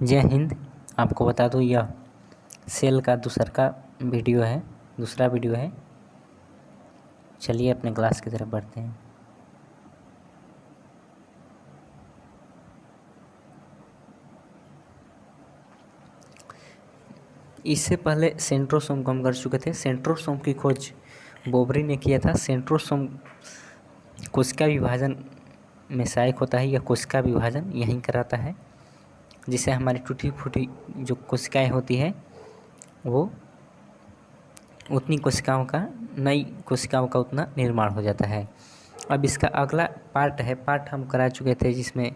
जय हिंद। आपको बता दूं यह सेल का दूसरा वीडियो है। चलिए अपने क्लास की तरफ बढ़ते हैं। इससे पहले सेंट्रोसोम को हम कर चुके थे। सेंट्रोसोम की खोज बोबरी ने किया था। सेंट्रोसोम कोशिका विभाजन में सहायक होता है। यह कोशिका विभाजन यहीं कराता है, जिससे हमारी टूटी फूटी जो कोशिकाएं होती है वो उतनी कोशिकाओं का नई कोशिकाओं का उतना निर्माण हो जाता है। अब इसका अगला पार्ट हम करा चुके थे, जिसमें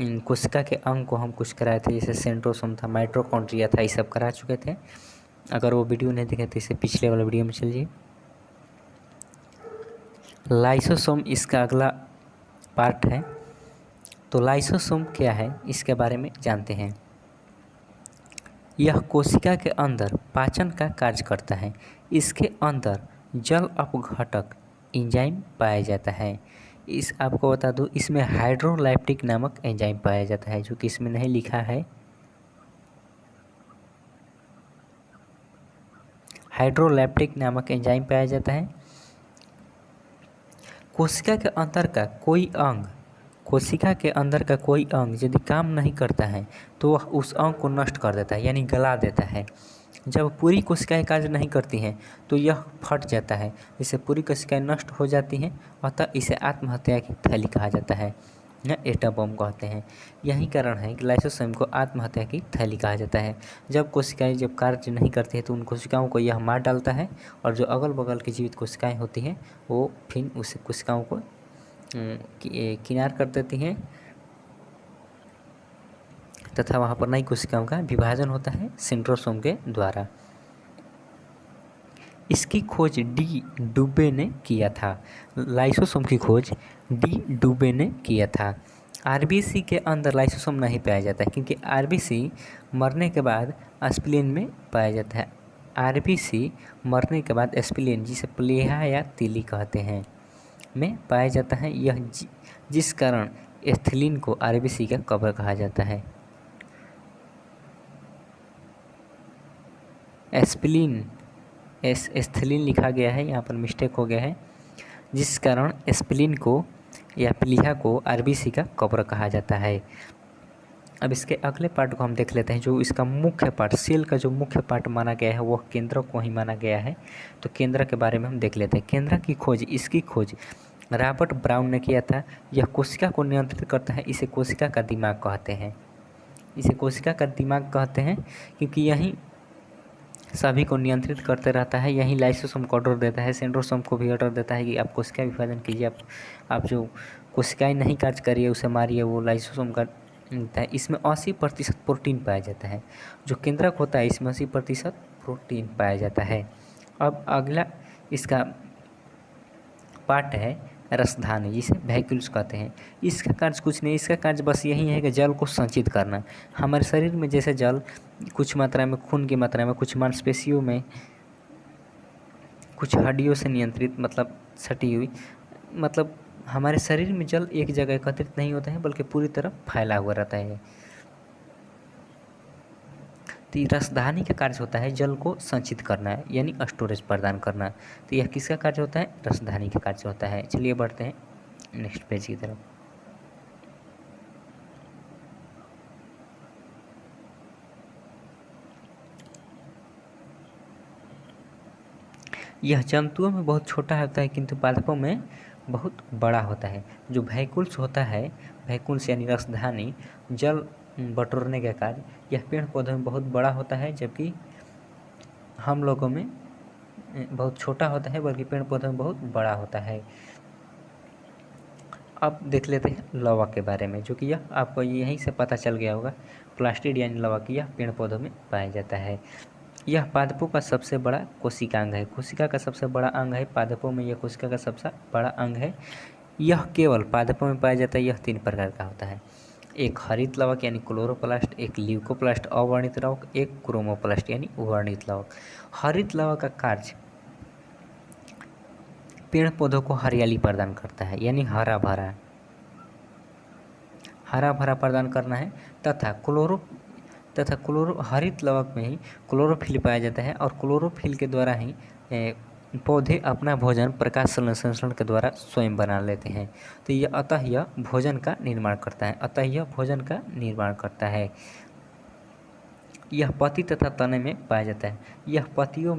कोशिका के अंग को हम कुछ कराए थे, जैसे सेंट्रोसोम था, माइटोकॉन्ड्रिया था, ये सब करा चुके थे। अगर वो वीडियो नहीं देखे तो इसे पिछले वाले वीडियो में चलिए। लाइसोसोम इसका अगला पार्ट है। तो लाइसोसोम क्या है इसके बारे में जानते हैं। यह कोशिका के अंदर पाचन का कार्य करता है। इसके अंदर जल अपघटक एंजाइम पाया जाता है। आपको बता दूं, इसमें हाइड्रोलाइप्टिक नामक एंजाइम पाया जाता है, जो कि इसमें नहीं लिखा है। हाइड्रोलैप्टिक नामक एंजाइम पाया जाता है। कोशिका के अंदर का कोई अंग यदि काम नहीं करता है तो वह उस अंग को नष्ट कर देता है, यानी गला देता है। जब पूरी कोशिकाएं कार्य नहीं करती हैं तो यह फट जाता है, इससे पूरी कोशिकाएं नष्ट हो जाती हैं। अतः इसे आत्महत्या की थैली कहा जाता है या एटम बम कहते हैं। यही कारण है कि लाइसोसोम को आत्महत्या की थैली कहा जाता है। जब कोशिकाएं कार्य नहीं करती है तो उन कोशिकाओं को यह मार डालता है, और जो अगल बगल की जीवित कोशिकाएं होती हैं वो फिर उस कोशिकाओं को किनार कर देती हैं, तथा वहाँ पर नई कोशिकाओं का विभाजन होता है सेंट्रोसोम के द्वारा। इसकी खोज डी डुबे ने किया था। लाइसोसोम की खोज डी डुबे ने किया था। आरबीसी के अंदर लाइसोसोम नहीं पाया जाता है, क्योंकि आरबीसी मरने के बाद स्प्लीन में पाया जाता है। आरबीसी मरने के बाद स्प्लीन, जिसे प्लीहा या तीली कहते हैं, में पाया जाता है। यह जिस कारण एथिलीन को आरबीसी का कब्र कहा जाता है। एस्थलीन लिखा गया है, यहाँ पर मिस्टेक हो गया है, जिस कारण स्प्लीन को या प्लीहा को आरबीसी का कब्र कहा जाता है। अब इसके अगले पार्ट को हम देख लेते हैं। जो इसका मुख्य पार्ट, सेल का जो मुख्य पार्ट माना गया है वह केंद्रक को ही माना गया है। तो केंद्रक के बारे में हम देख लेते हैं। केंद्रक की खोज, इसकी खोज रॉबर्ट ब्राउन ने किया था। यह कोशिका को नियंत्रित करता है। इसे कोशिका का दिमाग कहते हैं। क्योंकि यही सभी को नियंत्रित करते रहता है। यही लाइसोसोम को ऑर्डर देता है, सेंट्रोसोम को भी ऑर्डर देता है कि आप कोशिका विभाजन कीजिए, आप जो कोशिकाएं नहीं कार्य करिए उसे मारिए, वो लाइसोसोम का है। इसमें 80% प्रोटीन पाया जाता है। जो केंद्रक होता है इसमें 80% प्रोटीन पाया जाता है। अब अगला इसका पार्ट है रसधानी, जिसे वैक्यूल्स कहते हैं। इसका कार्य कुछ नहीं, इसका कार्य बस यही है कि जल को संचित करना। हमारे शरीर में जैसे जल कुछ मात्रा में, खून की मात्रा में, कुछ मांसपेशियों में, कुछ हड्डियों से नियंत्रित, मतलब सटी हुई, मतलब हमारे शरीर में जल एक जगह एकत्रित नहीं होता है, बल्कि पूरी तरफ फैला हुआ रहता है। तो रसधानी का कार्य होता है जल को संचित करना है, यानी स्टोरेज प्रदान करना। तो यह किसका कार्य होता है? रसधानी का कार्य होता है। चलिए बढ़ते हैं नेक्स्ट पेज की तरफ। यह जंतुओं में बहुत छोटा होता है, किंतु पादपों में बहुत बड़ा होता है। जो वैक्यूल्स होता है, वैक्यूल्स यानी रसधानी, जल बटोरने का कार्य, यह पेड़ पौधों में बहुत बड़ा होता है, जबकि हम लोगों में बहुत छोटा होता है, बल्कि पेड़ पौधों में बहुत बड़ा होता है। अब देख लेते हैं लवा के बारे में, जो कि यह आपको यहीं से पता चल गया होगा। प्लास्टिड यानी लवा की, यह पेड़ पौधों में पाया जाता है। यह पादपों का सबसे बड़ा कोशिकांग है। कोशिका का सबसे बड़ा अंग है पादपों में, यह कोशिका का सबसे बड़ा अंग है। यह केवल पादपों में पाया जाता है। यह 3 प्रकार का होता है। एक हरित लवक यानी क्लोरोप्लास्ट, एक ल्यूकोप्लास्ट अवर्णित लवक, एक क्रोमोप्लास्ट यानी वर्णित लवक। हरित लवक का कार्य पेड़ पौधों को हरियाली प्रदान करता है, यानी हरा भरा। हरा भरा प्रदान करना है तथा क्लोरो हरित लवक में ही क्लोरोफिल पाया जाता है और क्लोरोफिल के द्वारा ही पौधे अपना भोजन प्रकाश संश्लेषण के द्वारा स्वयं बना लेते हैं। तो यह भोजन का निर्माण करता है। यह पत्ती तथा तने में पाया जाता है। यह पत्तियों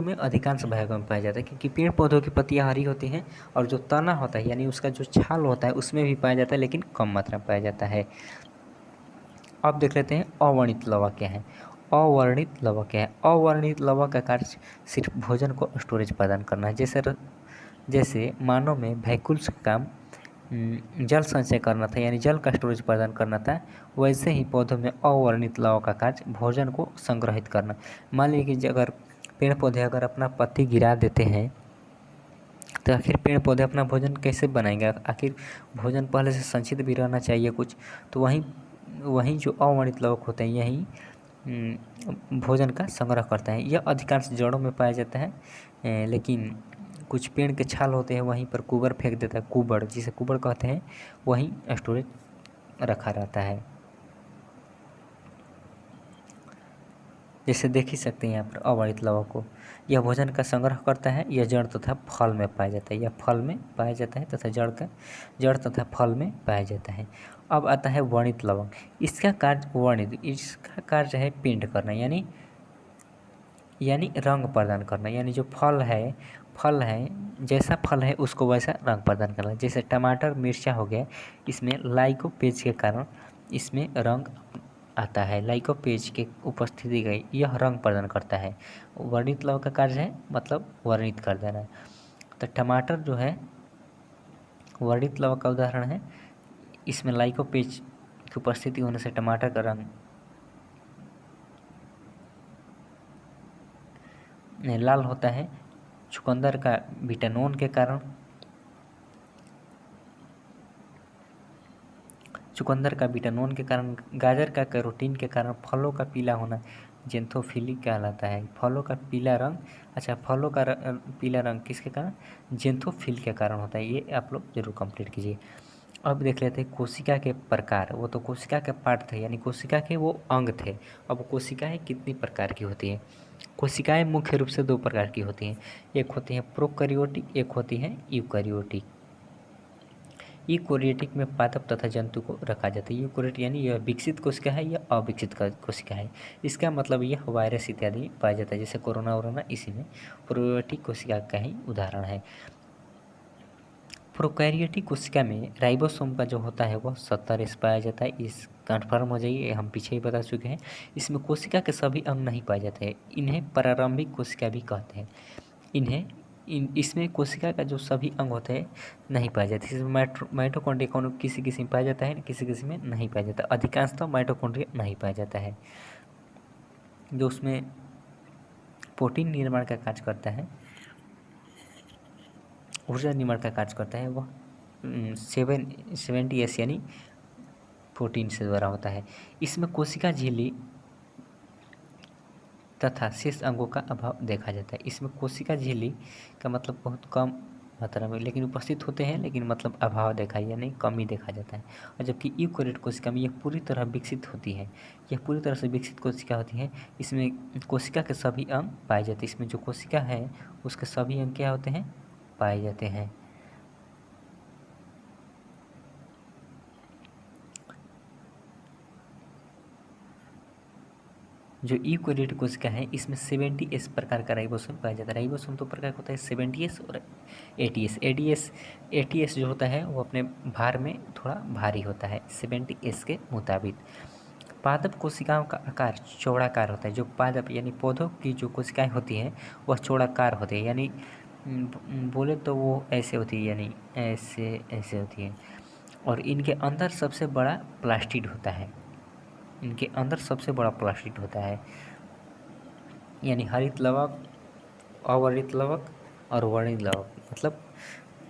में अधिकांश भागों में पाया जाता है, क्योंकि पेड़ पौधों की पत्तियां हरी होती हैं और जो तना होता है यानी उसका जो छाल होता है उसमें भी पाया जाता है, लेकिन कम मात्रा में पाया जाता है। अब देख लेते हैं अवर्णित लवा क्या है। अवर्णित लवा का कार्य सिर्फ भोजन को स्टोरेज प्रदान करना है। जैसे मानव में वैक्यूल्स का काम जल संचय करना था, यानी जल का स्टोरेज प्रदान करना था, वैसे ही पौधों में अवर्णित लवा का कार्य भोजन को संग्रहित करना। मान लीजिए कि अगर पेड़ पौधे अगर अपना पत्ती गिरा देते हैं तो आखिर पेड़ पौधे अपना भोजन कैसे बनाएंगे? आखिर भोजन पहले से संचित भी रहना चाहिए कुछ, तो वहीं जो अवर्णित लवक होते हैं यही भोजन का संग्रह करते हैं। यह अधिकांश जड़ों में पाया जाता है, लेकिन कुछ पेड़ के छाल होते हैं वहीं पर कुबर फेंक देता है, कुबड़ जिसे कुबड़ कहते हैं, वहीं स्टोरेज रखा रहता है। जैसे देख ही सकते हैं यहाँ पर अवर्णित लवक को। यह भोजन का संग्रह करता है। यह जड़ तथा फल में पाया जाता है। यह फल में पाया जाता है तथा जड़ तथा फल में पाया जाता है। अब आता है वर्णित लवक। इसका कार्य है पिंड करना, यानी रंग प्रदान करना। यानी जो फल है जैसा फल है उसको वैसा रंग प्रदान करना। जैसे टमाटर मिर्चा हो गया, इसमें लाइकोपेज के कारण इसमें रंग आता है। लाइकोपेज के उपस्थिति गई यह रंग प्रदान करता है। वर्णित लवक का कार्य है मतलब वर्णित कर देना। तो टमाटर जो है वर्णित लवक का उदाहरण है। इसमें लाइकोपेज की उपस्थिति होने से टमाटर का रंग लाल होता है। चुकंदर का विटानोन के कारण गाजर का कैरोटीन के कारण फलों का पीला होना जेंथोफिली कहलाता है। फलों का पीला रंग किसके कारण? जेंथोफिल के कारण होता है। ये आप लोग जरूर कंप्लीट कीजिए। अब देख लेते हैं कोशिका के प्रकार। वो तो कोशिका के पार्ट थे, यानी कोशिका के वो अंग थे। अब कोशिकाएं कितनी प्रकार की होती हैं? कोशिकाएं मुख्य रूप से 2 प्रकार की होती हैं। एक होती है प्रोकैरियोटिक, एक होती है यूकैरियोटिक। यूकैरियोटिक में पादप तथा जंतु को रखा जाता है। यूकैरियोट यानी यह विकसित कोशिका है या अविकसित कोशिका है। इसका मतलब यह वायरस इत्यादि में पाया जाता है, जैसे कोरोना इसी में प्रोकैरियोटिक कोशिका का ही उदाहरण है। प्रोकैरियोटिक कोशिका में राइबोसोम का जो होता है वह 70 पाया जाता है। इस कन्फर्म हो जाइए, हम पीछे ही बता चुके हैं। इसमें कोशिका के सभी अंग नहीं पाए जाते हैं। इन्हें प्रारंभिक कोशिका भी कहते हैं। इसमें कोशिका का जो सभी अंग होते हैं नहीं पाए जाते। इसमें माइटोकॉन्ड्रिया किसी में पाया जाता है, किसी में नहीं पाया जाता। अधिकांशतः माइटोकॉन्ड्रिया नहीं पाया जाता है। जो उसमें प्रोटीन निर्माण का कार्य करता है, ऊर्जा निर्माण का कार्य करता है, वह 70S यानी प्रोटीन से द्वारा होता है। इसमें कोशिका झिल्ली तथा शेष अंगों का अभाव देखा जाता है। इसमें कोशिका झिल्ली का मतलब बहुत कम मात्रा में लेकिन उपस्थित होते हैं, लेकिन मतलब अभाव देखा यानी कमी देखा जाता है। और जबकि यूकैरियोट कोशिका में यह पूरी तरह विकसित होती है। यह पूरी तरह से विकसित कोशिका होती है। इसमें कोशिका के सभी अंग पाए जाते हैं। इसमें जो कोशिका है उसके सभी अंग क्या होते हैं? पाए जाते हैं। जो यूकैरियोटिक कोशिका है इसमें 70S प्रकार का राइबोसोम पाया जाता है। राइबोसोम 2 प्रकार का होता है, 70S और 80S। 80S जो होता है वो अपने भार में थोड़ा भारी होता है 70S के मुताबिक। पादप कोशिकाओं का आकार चौड़ाकार होता है। जो पादप यानी पौधों की जो कोशिकाएं होती हैं वह चौड़ाकार होती है, यानी बोले तो वो ऐसे होती है, यानी ऐसे होती है। और इनके अंदर सबसे बड़ा प्लास्टिड होता है। यानी हरित लवक, अवर्णित लवक और वर्णित लवक मतलब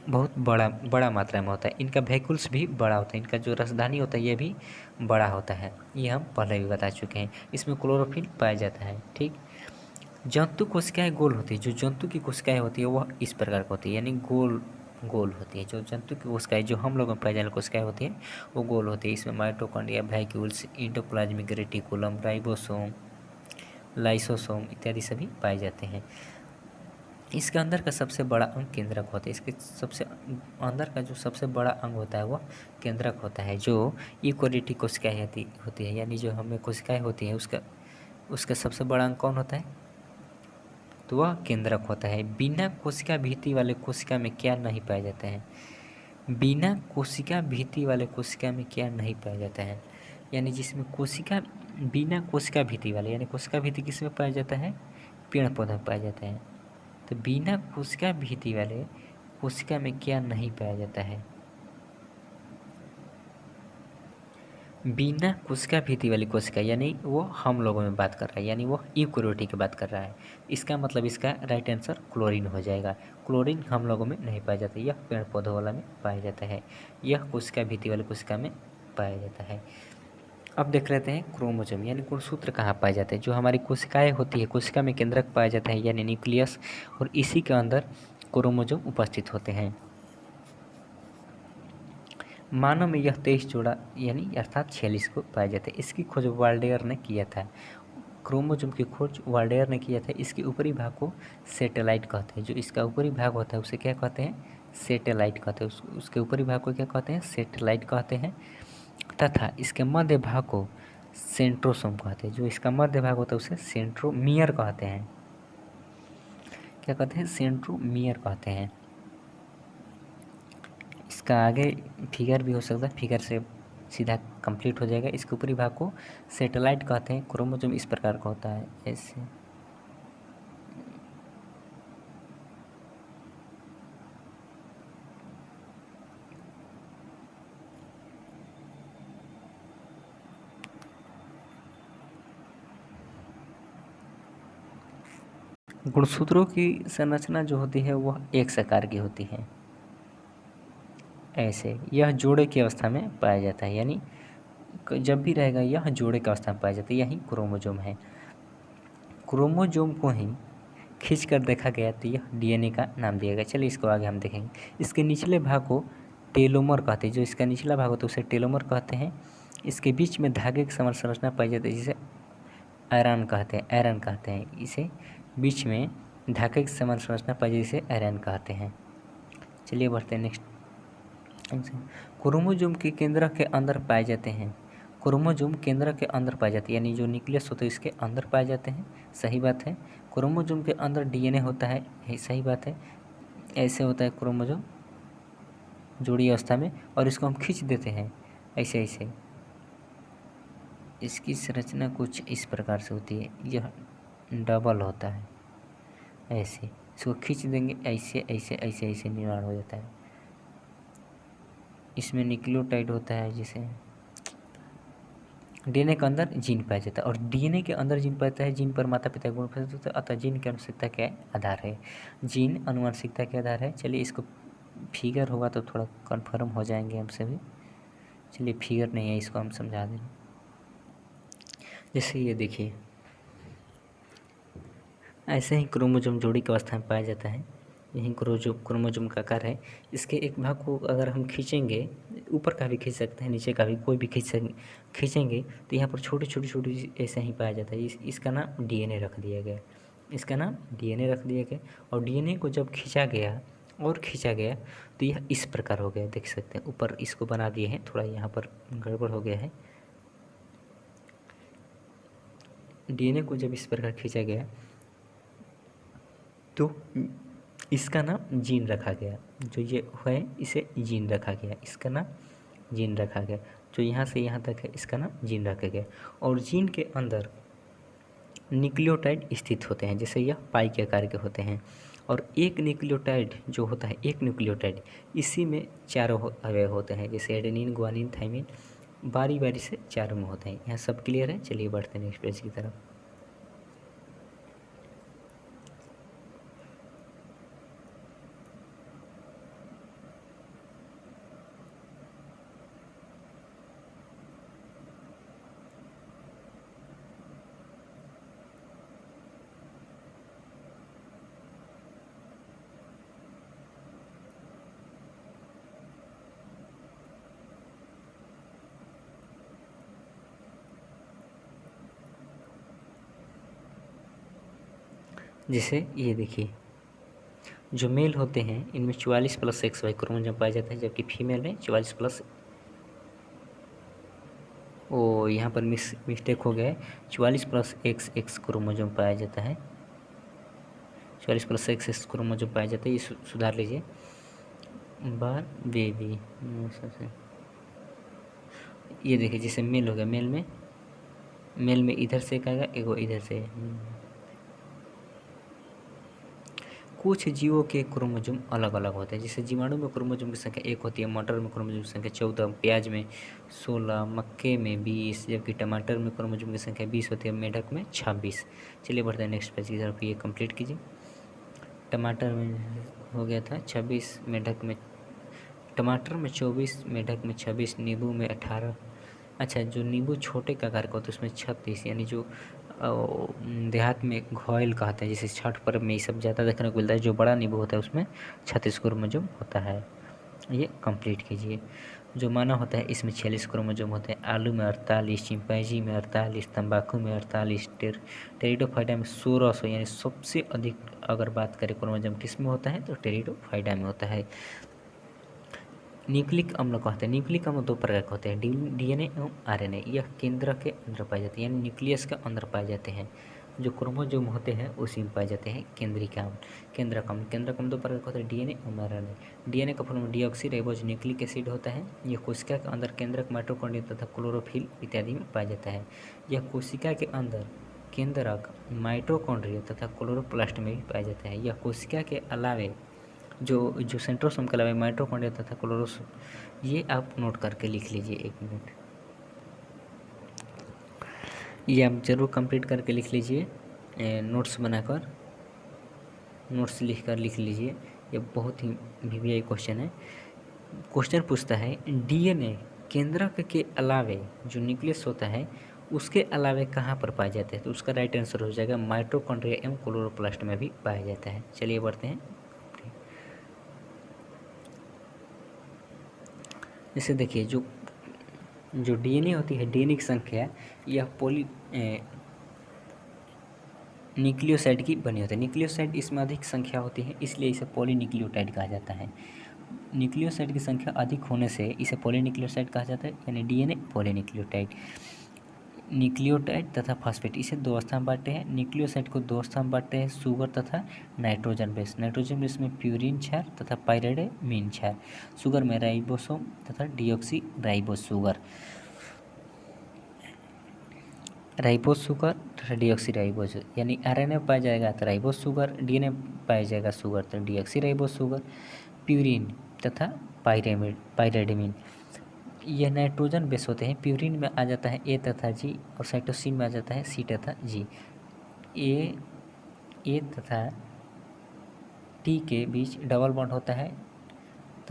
बहुत बड़ा मात्रा में होता है। इनका वैक्यूल्स भी बड़ा होता है। इनका जो रसधानी होता है ये भी बड़ा होता है। ये हम पहले भी बता चुके हैं। इसमें क्लोरोफिल पाया जाता है। ठीक। जंतु कोशिकाएं गोल होती है। जो जंतु की कोशिकाएं होती है वह इस प्रकार की होती है, यानी गोल गोल होती है। जो जंतु की कोशिकाएं, जो हम लोगों में पाई जाने वाली कोशिकाएं होती है वो गोल होती है। इसमें mitochondria, vacuoles, endoplasmic reticulum, ribosome, lysosome इत्यादि सभी पाए जाते हैं। इसके अंदर का सबसे बड़ा अंग केंद्रक होता है। इसके सबसे अंदर का जो सबसे बड़ा अंग होता है वह केंद्रक होता है। जो यूकेरियोटिक कोशिकाएं होती है, यानी जो हमें कोशिकाएं होती हैं उसका उसका सबसे बड़ा अंग कौन होता है, तो वह केंद्रक होता है। बिना कोशिका भित्ति वाले कोशिका में क्या नहीं पाया जाता है, बिना कोशिका भित्ति वाले कोशिका में क्या नहीं पाया जाता है, यानी जिसमें कोशिका, बिना कोशिका भित्ति वाले, यानी कोशिका भित्ति किसमें पाया जाता है, पेड़ पौधा में पाया जाता है। तो बिना कोशिका भित्ति वाले कोशिका में क्या नहीं पाया जाता है, बिना कोशिका भित्ति वाली कोशिका, यानी वो हम लोगों में बात कर रहा है, यानी वो यूकेरियोटिक की बात कर रहा है। इसका मतलब इसका राइट आंसर क्लोरीन हो जाएगा। क्लोरीन हम लोगों में नहीं पाया जाता, यह पेड़ पौधों वाला में पाया जाता है, यह कोशिका भित्ति वाली कोशिका में पाया जाता है। अब देख लेते हैं क्रोमोसोम यानी गुणसूत्र कहाँ पाए जाते हैं। जो हमारी कोशिकाएं होती है, कोशिका में केंद्रक पाया जाता है यानी न्यूक्लियस, और इसी के अंदर क्रोमोसोम उपस्थित होते हैं। मानव में यह 23 जोड़ा यानी अर्थात 46 को पाया जाता है। इसकी खोज वाल्डेयर ने किया था। क्रोमोसोम की खोज वाल्डेयर ने किया था। इसके ऊपरी भाग को सैटेलाइट कहते हैं। जो इसका ऊपरी भाग होता है उसे क्या कहते हैं, सैटेलाइट कहते हैं। उसके ऊपरी भाग को क्या कहते हैं, सैटेलाइट कहते हैं। तथा इसके मध्य भाग को सेंट्रोसोम कहते हैं। जो इसका मध्य भाग होता है उसे सेंट्रोमियर कहते हैं। क्या कहते हैं, सेंट्रोमियर कहते हैं। इसका आगे फिगर भी हो सकता है, फिगर से सीधा कंप्लीट हो जाएगा। इसके ऊपरी भाग को सैटेलाइट कहते हैं। क्रोमोसोम इस प्रकार का होता है, ऐसे। गुणसूत्रों की संरचना जो होती है वह एक प्रकार की होती है, ऐसे। यह जोड़े की अवस्था में पाया जाता है, यानी जब भी रहेगा यह जोड़े की अवस्था में पाया जाता है, यही क्रोमोसोम है। क्रोमोसोम को ही खींच कर देखा गया तो यह डीएनए का नाम दिया गया। चलिए इसको आगे हम देखेंगे। इसके निचले भाग को टेलोमर कहते हैं। जो इसका निचला भाग होता है उसे टेलोमर कहते हैं। इसके बीच में धागे की समान संरचना पाई जाती है जिसे आयरन कहते हैं, आयरन कहते हैं। इसे बीच में धागे की समान संरचना पाई जाती है जिसे आयरन कहते हैं। चलिए बढ़ते हैं नेक्स्ट। क्रोमोसोम के केंद्र के अंदर पाए जाते हैं। क्रोमोसोम केंद्र के अंदर पाए जाते हैं, यानी जो न्यूक्लियस होता है इसके अंदर पाए जाते हैं, सही बात है। क्रोमोसोम के अंदर डीएनए होता है, सही बात है। ऐसे होता है क्रोमोसोम जोड़ी अवस्था में, और इसको हम खींच देते हैं ऐसे ऐसे। इसकी संरचना कुछ इस प्रकार से होती है, यह डबल होता है ऐसे। इसको खींच देंगे ऐसे ऐसे ऐसे ऐसे निर्माण हो जाता है। इसमें न्यूक्लियोटाइड होता है, जिसे डीएनए के अंदर जीन पाया जाता है, और डीएनए के अंदर जीन पाता है। जीन पर माता पिता गुण उपस्थित होता है, अतः जीन की आनुवंशिकता के आधार है। जीन आनुवंशिकता के आधार है। चलिए इसको फिगर होगा तो थोड़ा कन्फर्म हो जाएंगे हम सभी। चलिए फिगर नहीं है, इसको हम समझा दें। जैसे ये देखिए, ऐसे ही क्रोमोसोम जोड़ी की अवस्था में पाया जाता है। यही क्रोमोसोम का आकार है। इसके एक भाग को अगर हम खींचेंगे, ऊपर का भी खींच सकते हैं, नीचे का भी, कोई भी खींचेंगे तो यहाँ पर छोटी छोटी छोटी ऐसे ही पाया जाता है। इसका नाम डीएनए रख दिया गया, इसका नाम डीएनए रख दिया गया। और डीएनए को जब खींचा गया और खींचा गया तो यह इस प्रकार हो गया, देख सकते हैं। ऊपर इसको बना दिए हैं, थोड़ा यहाँ पर गड़बड़ हो गया है। डीएनए को जब इस प्रकार खींचा गया तो इसका नाम जीन रखा गया। जो ये है इसे जीन रखा गया, इसका नाम जीन रखा गया। जो यहाँ से यहाँ तक है इसका नाम जीन रखा गया। और जीन के अंदर न्यूक्लियोटाइड स्थित होते हैं, जैसे यह पाई के आकार के होते हैं। और एक न्यूक्लियोटाइड जो होता है, एक न्यूक्लियोटाइड, इसी में चारों अवयव होते हैं, जैसे एडेनिन, ग्वानिन, थाइमिन, बारी बारी से चारों में होते हैं। यहाँ सब क्लियर है। चलिए बढ़ते हैं नेक्स्ट पेज की तरफ। जैसे ये देखिए, जो मेल होते हैं इनमें 44 प्लस XY क्रोमोसोम पाया जाता है, जबकि फीमेल में 44 प्लस, ओ यहाँ पर मिस्टेक हो गया है, 44 प्लस XX क्रोमोसोम पाया जाता है, 44 प्लस XX क्रोमोसोम पाया जाता है, ये सुधार लीजिए। बार बेबी सबसे, ये देखिए जैसे मेल हो गया, मेल में इधर से एक आएगा, एगो इधर से। कुछ जीवों के क्रोमोसोम अलग अलग होते हैं, जैसे जीवाणु में क्रोमोसोम की संख्या 1 होती है, मटर में क्रोमोसोम की संख्या 14, प्याज में 16, मक्के में 20, जबकि टमाटर में क्रोमोसोम की संख्या 20 होती है, मेढक में 26। चलिए बढ़ते हैं नेक्स्ट पेज की तरफ, ये कंप्लीट कीजिए। टमाटर में हो गया था 26, मेढक में, टमाटर में 24, मेढक में 26, नींबू में 18। अच्छा, जो नींबू छोटे का आकार का होता है उसमें 36, यानी जो देहात में घोयल कहते हैं, जैसे छठ पर्व में ये सब ज़्यादा देखने को मिलता है, जो बड़ा नींबू होता है उसमें 36 क्रोमोसोम होता है। ये कंप्लीट कीजिए। जो मानव होता है इसमें 46 क्रोमोसोम होते हैं, आलू में 48, चिंपैंजी में 48, तंबाकू में 48, टेरिडोफाइटा में 1600, यानी सबसे अधिक अगर बात करें क्रोमोसोम किस में होता है तो टेरिडोफाइटा में होता है। न्यूक्लिक अम्ल कहते हैं, न्यूक्लिक अम्ल 2 प्रकार के होते हैं, DNA एवं RNA। यह केंद्र के अंदर पाए जाते हैं, यानी न्यूक्लियस के अंदर पाए जाते हैं। जो क्रोमोसोम होते हैं उसी में पाए जाते हैं केंद्रिक अम्ल। केंद्रक अम्ल 2 प्रकार के होते हैं, DNA एवं RNA। DNA का फॉर्म डीऑक्सीराइबोज न्यूक्लिक एसिड होता है। यह कोशिका के अंदर केंद्रक, माइटोकॉन्ड्रिया तथा क्लोरोफिल इत्यादि में पाया जाता है। यह कोशिका के अंदर केंद्रक, माइटोकॉन्ड्रिया तथा क्लोरोप्लास्ट में भी पाया जाता है। यह कोशिका के अलावे जो सेंट्रोसोम के अलावा माइटोकॉन्ड्रिया तथा क्लोरोसोम, ये आप नोट करके लिख लीजिए, 1 मिनट, ये आप ज़रूर कंप्लीट करके लिख लीजिए, नोट्स बनाकर, नोट्स लिख लीजिए। ये बहुत ही VVI क्वेश्चन है। क्वेश्चन पूछता है DNA केंद्रक के अलावे जो न्यूक्लियस होता है उसके अलावे कहाँ पर पाए जाते हैं, तो उसका राइट आंसर हो जाएगा माइटोकॉन्ड्रिया एवं क्लोरोप्लास्ट में भी पाया जाता है। चलिए बढ़ते हैं। जैसे देखिए, जो DNA होती है, DNA की संख्या यह न्यूक्लियोसाइड की बनी होती है। न्यूक्लियोसाइड इसमें अधिक संख्या होती है, इसलिए इसे पॉलीन्यूक्लियोटाइड कहा जाता है। न्यूक्लियोसाइड की संख्या अधिक होने से इसे पॉलीन्यूक्लियोसाइड कहा जाता है, यानी DNA पॉलीन्यूक्लियोटाइड। न्यूक्लियोटाइड तथा फॉस्फेट, इसे 2 अवस्था में बांटते हैं। न्यूक्लियोसाइड को 2 अवस्था में बांटते हैं, शुगर तथा नाइट्रोजन बेस। नाइट्रोजन बेस में प्यूरिन क्षार तथा पाइरिडामीन क्षार। शुगर में राइबोसोम तथा deoxy ribose sugar, ribose sugar तथा डीऑक्सी राइबोस, यानी RNA पाया जाएगा तो राइबोस शुगर, DNA पाया जाएगा शुगर तो डीऑक्सी राइबोस शुगर। प्यूरिन तथा पाइरिडामीन, यह नाइट्रोजन बेस होते हैं। प्यूरिन में आ जाता है A तथा G, और साइटोसिन में आ जाता है C तथा G। ए तथा T के बीच डबल बॉन्ड होता है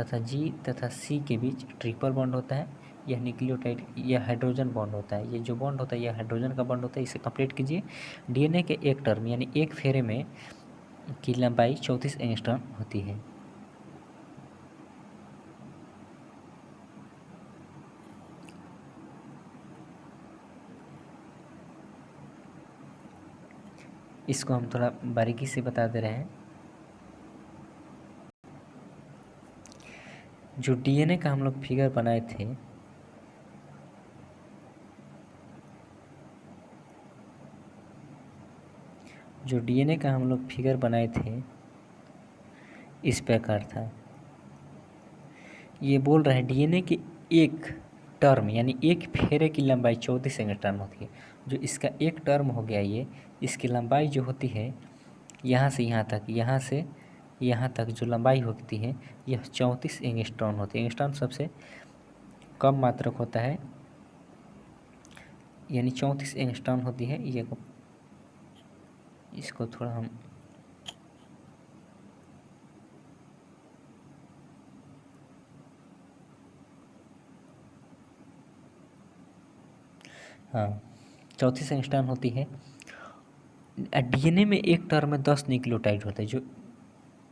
तथा G तथा C के बीच ट्रिपल बॉन्ड होता है। यह न्यूक्लियोटाइड, यह हाइड्रोजन बॉन्ड होता है। ये जो बॉन्ड होता है यह हाइड्रोजन का बॉन्ड होता है। इसे कंप्लीट कीजिए। DNA के एक टर्म यानी एक फेरे में की लंबाई 34 एंगस्ट्रॉम होती है। इसको हम थोड़ा बारीकी से बता दे रहे हैं। जो DNA का हम लोग फिगर बनाए थे, जो DNA का हम लोग फिगर बनाए थे इस प्रकार था। ये बोल रहा है DNA की एक टर्म यानी एक फेरे की लंबाई 34 एंगस्ट्रॉम होती है। जो इसका एक टर्म हो गया, ये इसकी लंबाई जो होती है यहाँ से यहाँ तक, यहाँ से यहाँ तक जो लंबाई होती है यह 34 एंगस्ट्रॉम होती है। एंगस्ट्रॉम सबसे कम मात्रक होता है, यानी 34 एंगस्ट्रॉम होती है। ये इसको थोड़ा हम हाँ 34 एंगस्ट्रॉम होती है। DNA में एक टर्म में 10 न्यूक्लियोटाइड होते हैं।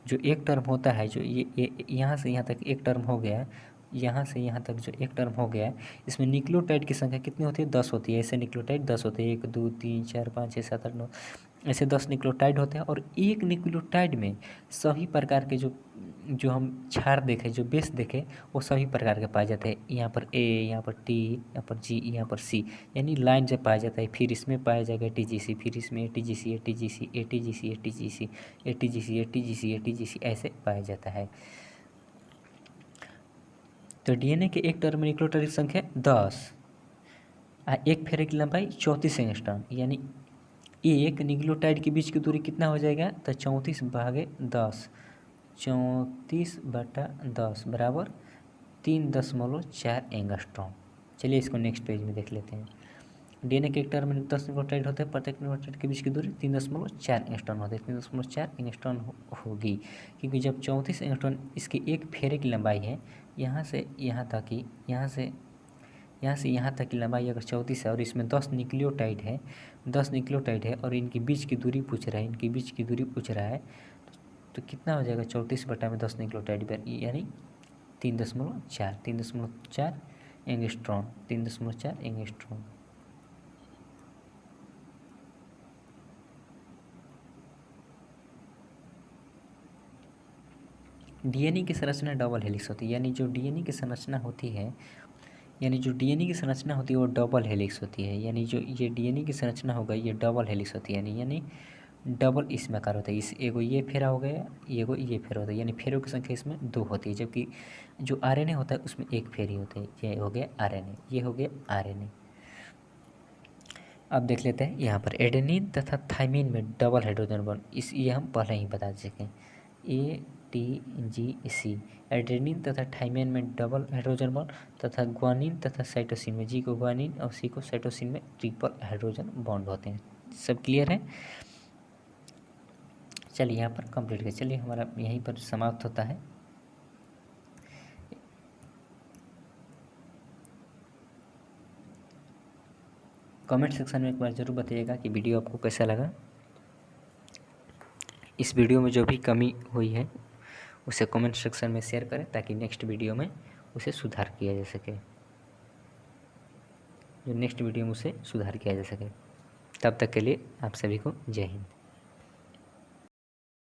जो एक टर्म होता है, जो ये यहाँ से यहाँ तक एक टर्म हो गया, यहाँ से यहाँ तक जो एक टर्म हो गया, इसमें न्यूक्लियोटाइड की संख्या कितनी होती है? 10 होती है। ऐसे न्यूक्लियोटाइड 10 होते हैं, 1 2 3 4 5 6 7 8 9 ऐसे 10 न्यूक्लियोटाइड होते हैं और एक न्यूक्लियोटाइड में सभी प्रकार के जो जो हम क्षार देखें, जो बेस देखें, वो सभी प्रकार के पाए जाते हैं। यहाँ पर ए, यहाँ पर टी, यहाँ पर जी, यहाँ पर सी, यानी लाइन से पाया जाता है। फिर इसमें पाया जाएगा टीजीसी, फिर इसमें ATGC, ATGC, ATGC, ATGC, ATGC, ATGC, ATGC, ऐसे पाया जाता है। तो डीएनए के एक टर्म में न्यूक्लियोटाइड की संख्या 10, एक फेरे की लंबाई 34 एंगस्ट्रॉम, यानी एक न्यूक्लियोटाइड के बीच की दूरी कितना हो जाएगा, तो 34/10, 34/10 बराबर 3.4 एंगस्ट्रॉम। चलिए इसको नेक्स्ट पेज में देख लेते हैं। डीएनए के एक टर्म में 10 न्यूक्लियोटाइड होते हैं, प्रत्येक न्यूक्लियोटाइड के बीच की दूरी 3.4 एंगस्ट्रॉम होती है। 3.4 एंगस्ट्रॉम होगी, क्योंकि जब 34 एंगस्ट्रॉम इसकी एक फेरे की लंबाई है, यहाँ से यहाँ तक की, यहाँ से यहाँ तक की लंबाई अगर 34 है और इसमें 10 न्यूक्लियोटाइड है और इनके बीच की दूरी पूछ रहा है, तो कितना हो जाएगा 34/10 न्यूक्लियोटाइड पर, यानी 3.4 एंगस्ट्रॉम, 3.4 एंगस्ट्रॉम। डीएनए की संरचना डबल हेलिक्स होती है, यानी जो डीएनए की संरचना होती है वो डबल हेलिक्स होती है। यानी जो ये डीएनए की संरचना होगा ये डबल हेलिक्स होती है, यानी डबल इसमें आकार होता है। इस एगो ये फेरा हो गया, एगो ये फेरा होता है, यानी फेरों की संख्या इसमें 2 होती है, जबकि जो आरएनए होता है उसमें एक फेरी होती है। ये हो गया आरएनए, ये हो गया आरएनए। अब देख लेते हैं यहाँ पर एडेनिन तथा थाइमिन में डबल हाइड्रोजन बॉन्ड, ये हम पहले ही बता चुके हैं। ATGC, एडेनिन तथा थाइमिन में डबल हाइड्रोजन बॉन्ड तथा ग्वानिन तथा साइटोसिन में, जी को ग्वानिन और सी को साइटोसिन में ट्रिपल हाइड्रोजन बॉन्ड होते हैं। सब क्लियर है? चलिए यहाँ पर कंप्लीट कर, चलिए हमारा यहीं पर समाप्त होता है। कमेंट सेक्शन में एक बार ज़रूर बताइएगा कि वीडियो आपको कैसा लगा। इस वीडियो में जो भी कमी हुई है उसे कमेंट सेक्शन में शेयर करें, ताकि नेक्स्ट वीडियो में उसे सुधार किया जा सके, तब तक के लिए आप सभी को जय हिंद।